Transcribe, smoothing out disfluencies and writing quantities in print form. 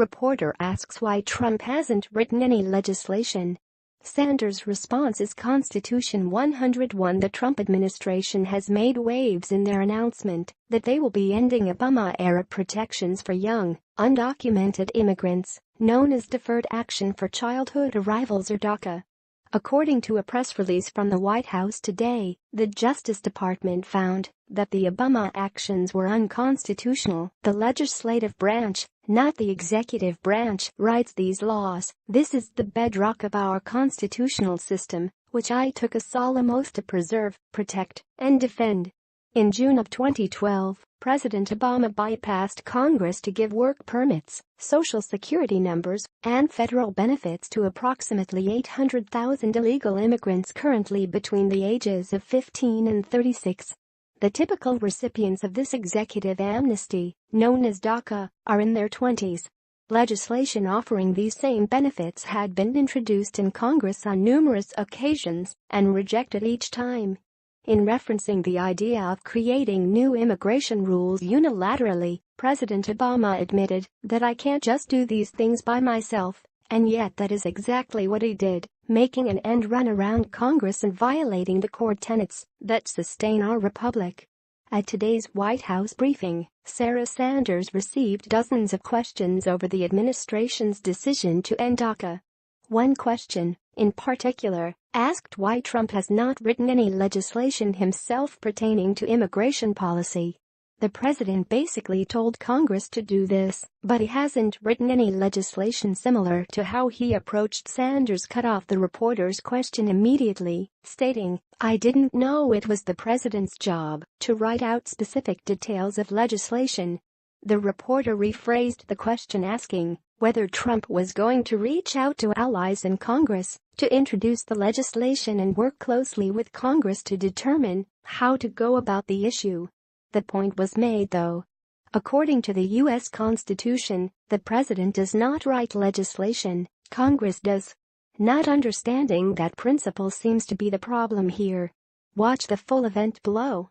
Reporter asks why Trump hasn't written any legislation. Sanders' response is Constitution 101. The Trump administration has made waves in their announcement that they will be ending Obama-era protections for young, undocumented immigrants, known as Deferred Action for Childhood Arrivals or DACA. According to a press release from the White House today, the Justice Department found that the Obama actions were unconstitutional. The legislative branch, not the executive branch, writes these laws. This is the bedrock of our constitutional system, which I took a solemn oath to preserve, protect, and defend. In June of 2012, President Obama bypassed Congress to give work permits, Social Security numbers, and federal benefits to approximately 800,000 illegal immigrants currently between the ages of 15 and 36. The typical recipients of this executive amnesty, known as DACA, are in their 20s. Legislation offering these same benefits had been introduced in Congress on numerous occasions and rejected each time. In referencing the idea of creating new immigration rules unilaterally, President Obama admitted that I can't just do these things by myself, and yet that is exactly what he did, making an end run around Congress and violating the core tenets that sustain our republic. At today's White House briefing, Sarah Sanders received dozens of questions over the administration's decision to end DACA. One question, in particular, asked why Trump has not written any legislation himself pertaining to immigration policy. The president basically told Congress to do this, but he hasn't written any legislation. Similar to how he approached Sanders cut off the reporter's question immediately, stating, "I didn't know it was the president's job to write out specific details of legislation." The reporter rephrased the question asking whether Trump was going to reach out to allies in Congress to introduce the legislation and work closely with Congress to determine how to go about the issue. The point was made, though. According to the U.S. Constitution, the president does not write legislation, Congress does. Not understanding that principle seems to be the problem here. Watch the full event below.